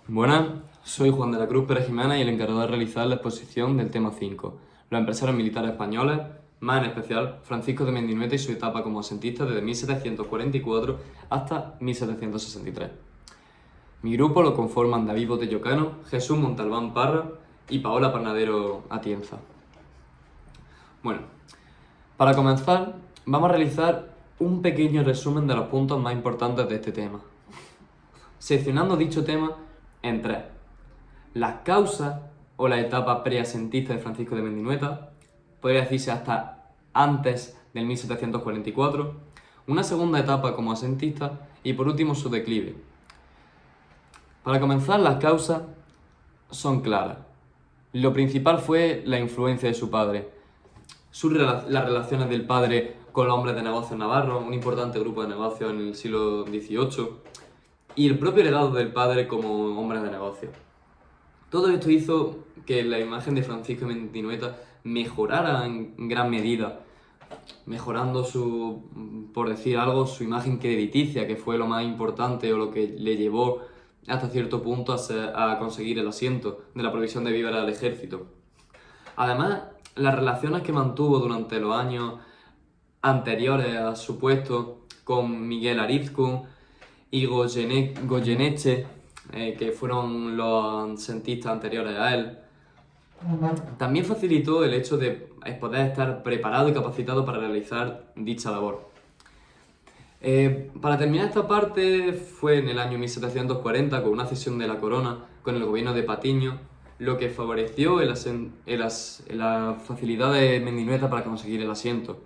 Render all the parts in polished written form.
Buenas, soy Juan de la Cruz Pérez Jiménez y el encargado de realizar la exposición del tema 5, los empresarios militares españoles, más en especial Francisco de Mendinueta y su etapa como asentista desde 1744 hasta 1763. Mi grupo lo conforman David Botello Cano, Jesús Montalbán Parra y Paola Panadero Atienza. Bueno, para comenzar vamos a realizar un pequeño resumen de los puntos más importantes de este tema, seccionando dicho tema en tres: las causas o la etapa preasentista de Francisco de Mendinueta, podría decirse hasta antes del 1744, una segunda etapa como asentista y por último su declive. Para comenzar, las causas son claras. Lo principal fue la influencia de su padre, las relaciones del padre con los hombres de negocios navarros, un importante grupo de negocios en el siglo XVIII, y el propio legado del padre como hombre de negocios. Todo esto hizo que la imagen de Francisco de Mendinueta mejorara en gran medida, mejorando por decir algo, su imagen crediticia, que fue lo más importante o lo que le llevó hasta cierto punto a conseguir el asiento de la provisión de víveres al ejército. Además, las relaciones que mantuvo durante los años anteriores a su puesto con Miguel Arizcún y Goyeneche, que fueron los asentistas anteriores a él, también facilitó el hecho de poder estar preparado y capacitado para realizar dicha labor. Para terminar esta parte, fue en el año 1740, con una cesión de la corona con el gobierno de Patiño, lo que favoreció la facilidad de Mendinueta para conseguir el asiento.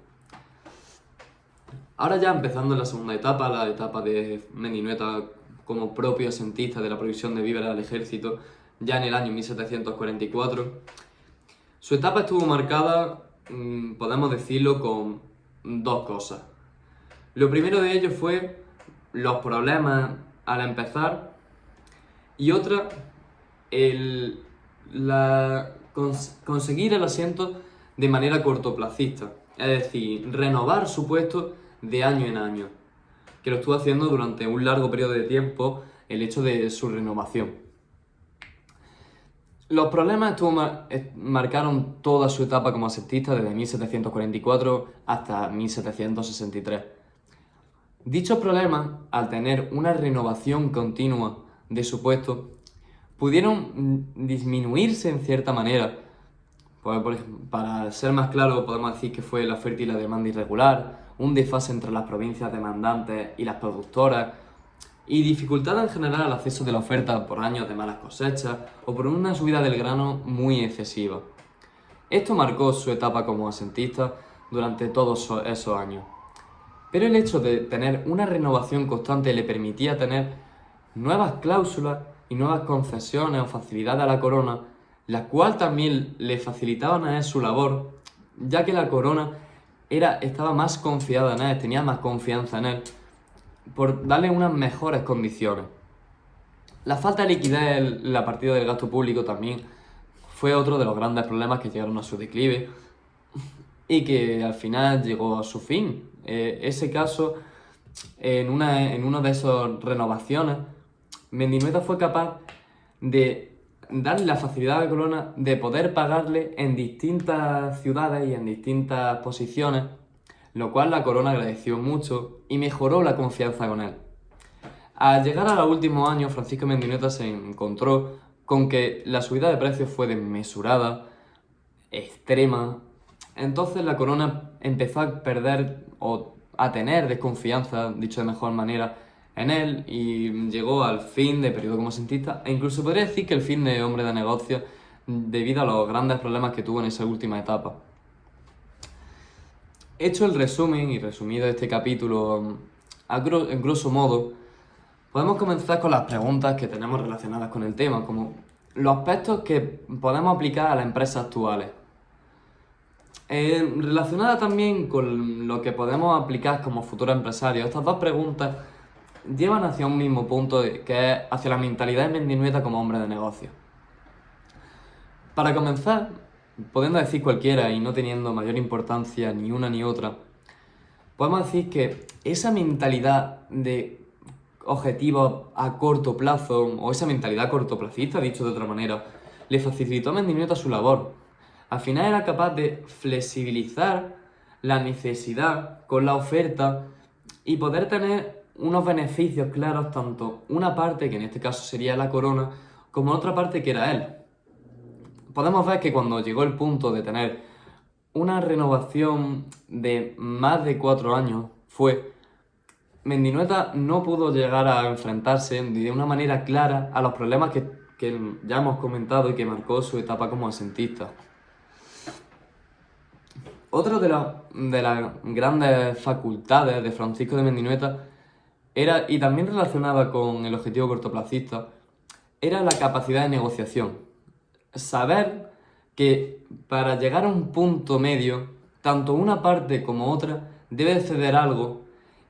Ahora ya empezando en la segunda etapa, la etapa de Mendinueta como propio asentista de la provisión de víveres al ejército, ya en el año 1744. Su etapa estuvo marcada, podemos decirlo, con dos cosas. Lo primero de ello fue los problemas al empezar y otra, conseguir el asiento de manera cortoplacista, es decir, renovar su puesto de año en año, que lo estuvo haciendo durante un largo periodo de tiempo, el hecho de su renovación. Los problemas marcaron toda su etapa como asentista desde 1744 hasta 1763. Dichos problemas, al tener una renovación continua de su puesto, pudieron disminuirse en cierta manera. Para ser más claro, podemos decir que fue la oferta y la demanda irregular, un desfase entre las provincias demandantes y las productoras, y dificultad en general al acceso de la oferta por años de malas cosechas o por una subida del grano muy excesiva. Esto marcó su etapa como asentista durante todos esos años. Pero el hecho de tener una renovación constante le permitía tener nuevas cláusulas y nuevas concesiones o facilidades a la corona, la cual también le facilitaban a él su labor, ya que la corona estaba más confiada en él, tenía más confianza en él, por darle unas mejores condiciones. La falta de liquidez en la partida del gasto público también fue otro de los grandes problemas que llegaron a su declive y que al final llegó a su fin. Ese caso, en una de esas renovaciones, Mendinueta fue capaz de darle la facilidad a la corona de poder pagarle en distintas ciudades y en distintas posiciones, lo cual la corona agradeció mucho y mejoró la confianza con él. Al llegar a los últimos años, Francisco Mendinueta se encontró con que la subida de precios fue desmesurada, extrema. Entonces la corona empezó a perder o a tener desconfianza, dicho de mejor manera, en él, y llegó al fin de periodo como asentista, e incluso podría decir que el fin de hombre de negocios, debido a los grandes problemas que tuvo en esa última etapa. Hecho el resumen y resumido este capítulo en grosso modo, podemos comenzar con las preguntas que tenemos relacionadas con el tema, como los aspectos que podemos aplicar a las empresas actuales. Relacionada también con lo que podemos aplicar como futuros empresarios, estas dos preguntas llevan hacia un mismo punto, que es hacia la mentalidad de Mendinueta como hombre de negocio. Para comenzar, pudiendo decir cualquiera y no teniendo mayor importancia ni una ni otra, podemos decir que esa mentalidad de objetivos a corto plazo, o esa mentalidad cortoplacista, dicho de otra manera, le facilitó a Mendinueta su labor. Al final era capaz de flexibilizar la necesidad con la oferta y poder tener unos beneficios claros, tanto una parte, que en este caso sería la corona, como otra parte que era él. Podemos ver que cuando llegó el punto de tener una renovación de más de 4 años, Mendinueta no pudo llegar a enfrentarse de una manera clara a los problemas que ya hemos comentado y que marcó su etapa como asentista. Otra de las grandes facultades de Francisco de Mendinueta era, y también relacionada con el objetivo cortoplacista, era la capacidad de negociación. Saber que para llegar a un punto medio, tanto una parte como otra debe ceder algo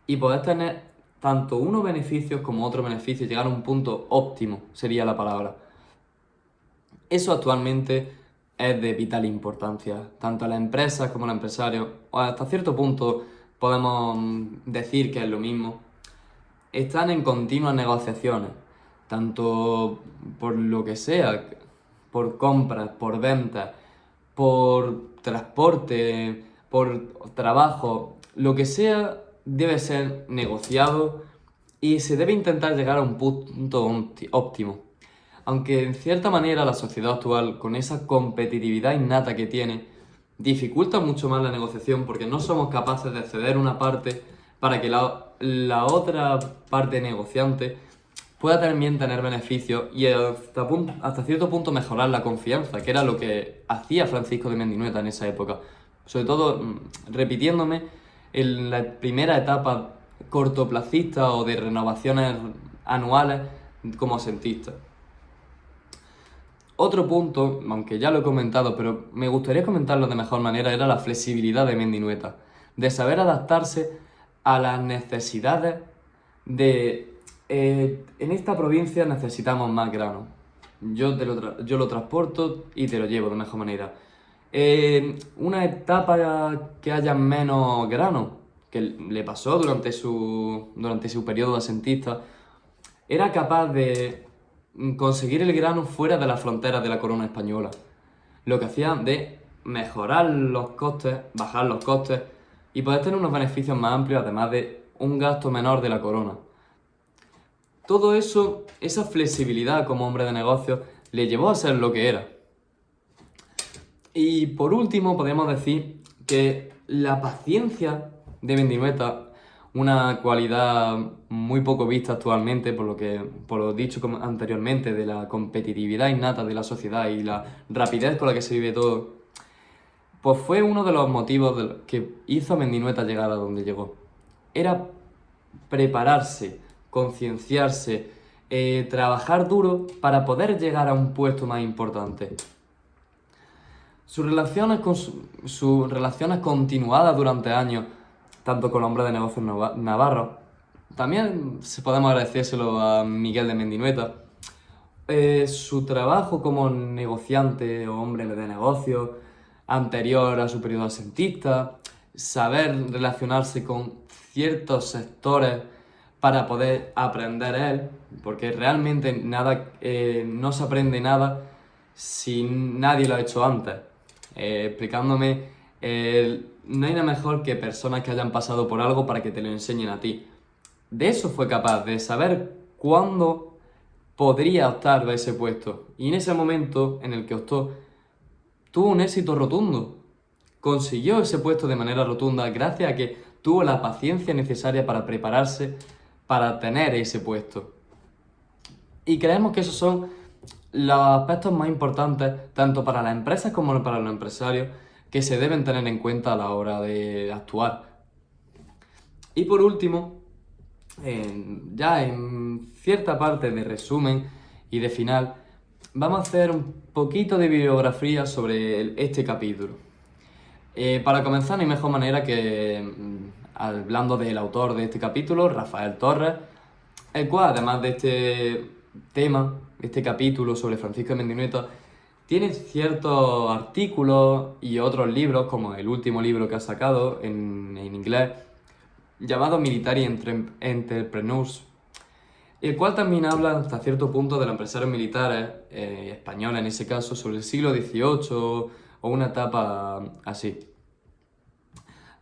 y poder tener tanto unos beneficios como otros beneficios, llegar a un punto óptimo, sería la palabra. Eso actualmente es de vital importancia, tanto a las empresas como a los empresarios, o hasta cierto punto podemos decir que es lo mismo. Están en continuas negociaciones, tanto por lo que sea, por compras, por ventas, por transporte, por trabajo, lo que sea debe ser negociado y se debe intentar llegar a un punto óptimo. Aunque en cierta manera la sociedad actual, con esa competitividad innata que tiene, dificulta mucho más la negociación porque no somos capaces de ceder una parte para que la otra parte negociante pueda también tener beneficios y hasta cierto punto mejorar la confianza, que era lo que hacía Francisco de Mendinueta en esa época. Sobre todo, repitiéndome, en la primera etapa cortoplacista o de renovaciones anuales como asentista. Otro punto, aunque ya lo he comentado, pero me gustaría comentarlo de mejor manera, era la flexibilidad de Mendinueta, de saber adaptarse a las necesidades de... en esta provincia necesitamos más grano. Yo lo transporto y te lo llevo de mejor manera. Una etapa que haya menos grano, que le pasó durante su periodo de asentista, era capaz de conseguir el grano fuera de las fronteras de la corona española, lo que hacía de mejorar los costes, bajar los costes y poder tener unos beneficios más amplios, además de un gasto menor de la corona. Todo eso, esa flexibilidad como hombre de negocios, le llevó a ser lo que era. Y por último, podemos decir que la paciencia de Mendinueta, una cualidad muy poco vista actualmente, por lo dicho anteriormente, de la competitividad innata de la sociedad y la rapidez con la que se vive todo, pues fue uno de los motivos que hizo a Mendinueta llegar a donde llegó. Era prepararse, concienciarse, trabajar duro para poder llegar a un puesto más importante. Sus relaciones continuadas durante años, tanto con hombres de negocios navarros, también podemos agradecérselo a Miguel de Mendinueta. Su trabajo como negociante o hombre de negocios, anterior a su periodo asentista, saber relacionarse con ciertos sectores para poder aprender él, porque realmente no se aprende nada si nadie lo ha hecho antes. Explicándome, no hay nada mejor que personas que hayan pasado por algo para que te lo enseñen a ti. De eso fue capaz, de saber cuándo podría optar a ese puesto. Y en ese momento en el que optó, tuvo un éxito rotundo. Consiguió ese puesto de manera rotunda gracias a que tuvo la paciencia necesaria para prepararse para tener ese puesto. Y creemos que esos son los aspectos más importantes, tanto para las empresas como para los empresarios, que se deben tener en cuenta a la hora de actuar. Y por último, ya en cierta parte de resumen y de final, vamos a hacer un poquito de bibliografía sobre este capítulo. Para comenzar, no hay mejor manera que hablando del autor de este capítulo, Rafael Torres, el cual, además de este tema, este capítulo sobre Francisco de Mendinueta, tiene ciertos artículos y otros libros, como el último libro que ha sacado en inglés, llamado Military Entrepreneurs, el cual también habla hasta cierto punto de los empresarios militares españoles, en ese caso, sobre el siglo XVIII o una etapa así.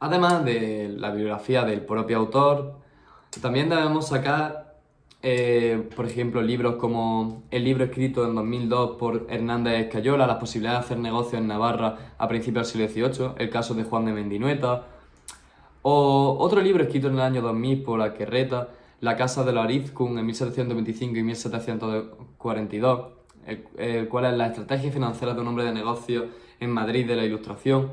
Además de la biografía del propio autor, también debemos sacar, por ejemplo, libros como el libro escrito en 2002 por Hernández Escayola, Las posibilidades de hacer negocios en Navarra a principios del siglo XVIII, el caso de Juan de Mendinueta, o otro libro escrito en el año 2000 por Aquerreta, La casa de los Arizcún en 1725 y 1742, el cual es la estrategia financiera de un hombre de negocios en Madrid de la Ilustración,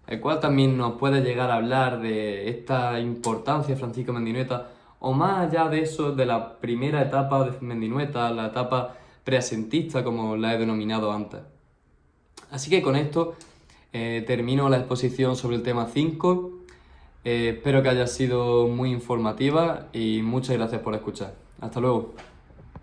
el cual también nos puede llegar a hablar de esta importancia de Francisco Mendinueta, o más allá de eso, de la primera etapa de Mendinueta, la etapa preasentista, como la he denominado antes. Así que con esto termino la exposición sobre el tema 5. Espero que haya sido muy informativa y muchas gracias por escuchar. Hasta luego.